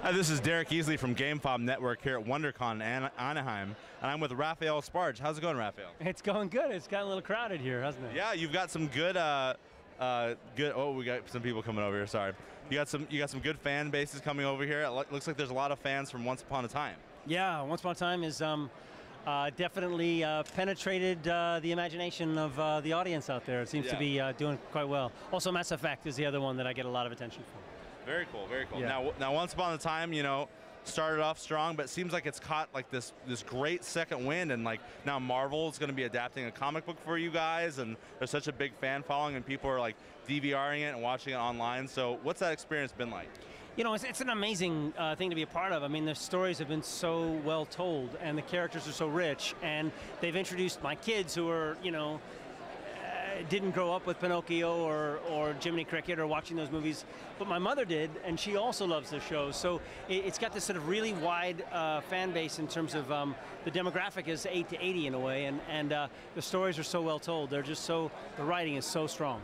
Hi, this is Derek Easley from Gamefob Network here at Wondercon in Anaheim, and I'm with Raphael Sbarge. How's it going, Raphael? It's going good. It's gotten a little crowded here, hasn't it? Yeah, you've got some good, Oh, we got some people coming over here. Sorry, you got some good fan bases coming over here. It looks like there's a lot of fans from Once Upon a Time. Yeah, Once Upon a Time is definitely penetrated the imagination of the audience out there. It seems to be doing quite well. Also, Mass Effect is the other one that I get a lot of attention from. Very cool, very cool. Yeah. Now, Once Upon a Time, you know, started off strong, but it seems like it's caught like this great second wind, and like now Marvel is going to be adapting a comic book for you guys, and there's such a big fan following, and people are like DVRing it and watching it online. So, what's that experience been like? You know, it's an amazing thing to be a part of. I mean, the stories have been so well told, and the characters are so rich, and they've introduced my kids who are, you know, didn't grow up with Pinocchio or Jiminy Cricket or watching those movies, but my mother did, and she also loves the show. So it's got this sort of really wide fan base in terms of the demographic is 8 to 80 in a way, and the stories are so well told. They're just the writing is so strong.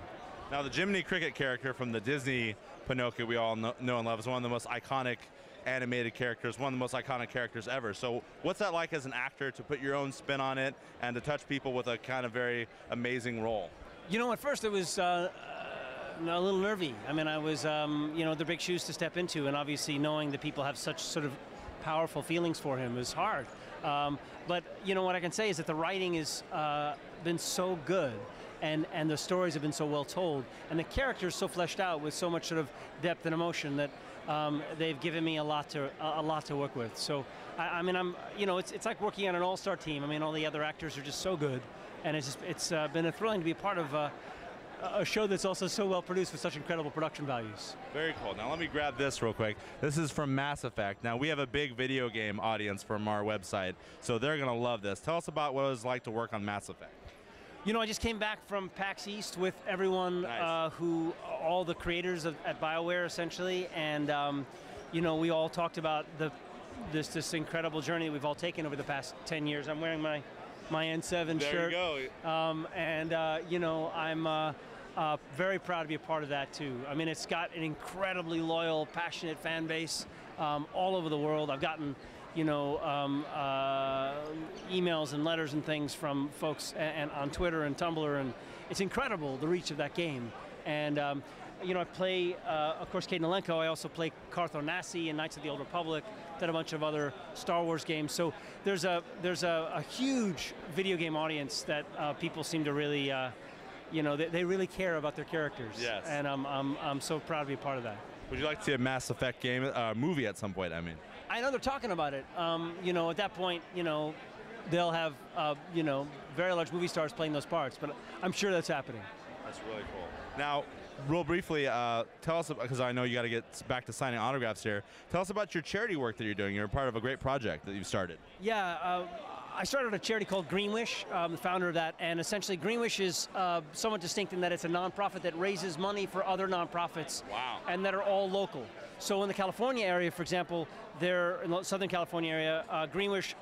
Now, the Jiminy Cricket character from the Disney Pinocchio we all know and love is one of the most iconic animated characters, one of the most iconic characters ever. So what's that like as an actor to put your own spin on it and to touch people with a kind of very amazing role? You know, at first it was a little nervy. I mean, I was, you know, the big shoes to step into, and obviously knowing that people have such sort of powerful feelings for him is hard. But, you know, what I can say is that the writing has been so good, and the stories have been so well told, and the characters so fleshed out with so much sort of depth and emotion that they've given me a lot to work with. So, I mean, you know, it's like working on an all-star team. I mean, all the other actors are just so good, and it's been a thrilling to be a part of a show that's also so well produced with such incredible production values. Very cool. Now let me grab this real quick. This is from Mass Effect. Now we have a big video game audience from our website, so they're going to love this. Tell us about what it was like to work on Mass Effect. You know, I just came back from PAX East with everyone, Nice. all the creators at BioWare essentially, and you know, we all talked about this incredible journey we've all taken over the past 10 years. I'm wearing my N7 shirt. There you go. And you know, I'm very proud to be a part of that too. I mean, it's got an incredibly loyal, passionate fan base all over the world. I've gotten, you know, emails and letters and things from folks and on Twitter and Tumblr, and it's incredible the reach of that game. And you know, I play, of course, Kaidan Alenko. I also play Cartho Nassi in Knights of the Old Republic, done a bunch of other Star Wars games. So there's a huge video game audience that people seem to really, you know, they really care about their characters. Yes. And I'm so proud to be a part of that. Would you like to see a Mass Effect game, movie at some point? I mean, I know they're talking about it. You know, at that point, you know, they'll have, you know, very large movie stars playing those parts, but I'm sure that's happening. that's really cool. Now, real briefly, tell us, because I know you got to get back to signing autographs here. Tell us about your charity work that you're doing. You're a part of a great project that you've started. Yeah, I started a charity called Greenwish, the founder of that, and essentially Greenwish is somewhat distinct in that it's a nonprofit that raises money for other nonprofits. Wow. And that are all local. So in the California area, for example, in the Southern California area, Greenwish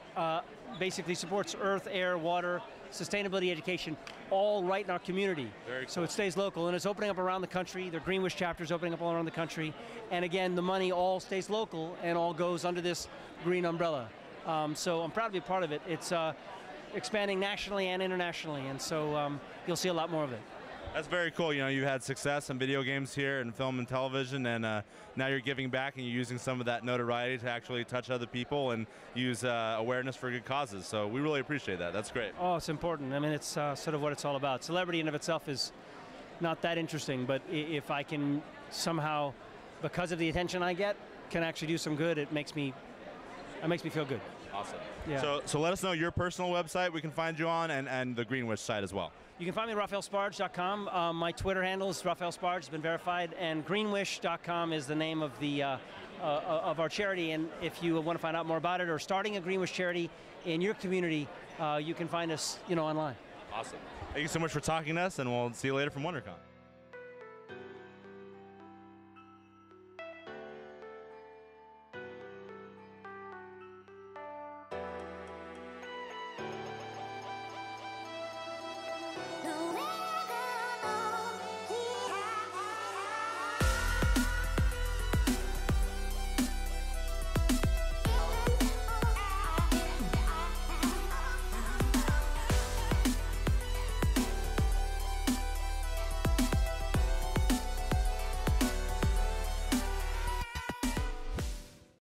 basically supports earth, air, water, sustainability education, all right in our community. Very cool. So it stays local, and it's opening up around the country. There are Greenwish chapters opening up all around the country. And again, the money all stays local and all goes under this green umbrella. So I'm proud to be a part of it. It's expanding nationally and internationally, and so you'll see a lot more of it. That's very cool. You know, you've had success in video games here and film and television, and now you're giving back and you're using some of that notoriety to actually touch other people and use awareness for good causes. So we really appreciate that. That's great. Oh, it's important. I mean, it's sort of what it's all about. Celebrity in of itself is not that interesting, but if I can somehow, because of the attention I get, can actually do some good, it makes me feel good. Awesome. Yeah. So let us know your personal website we can find you on, and the Greenwish site as well. You can find me at RaphaelSbarge.com. My Twitter handle is Raphael Sbarge, it's been verified, and Greenwish.com is the name of the of our charity. And if you want to find out more about it or starting a Greenwish charity in your community, you can find us, you know, online. Awesome. Thank you so much for talking to us, and we'll see you later from Wondercon.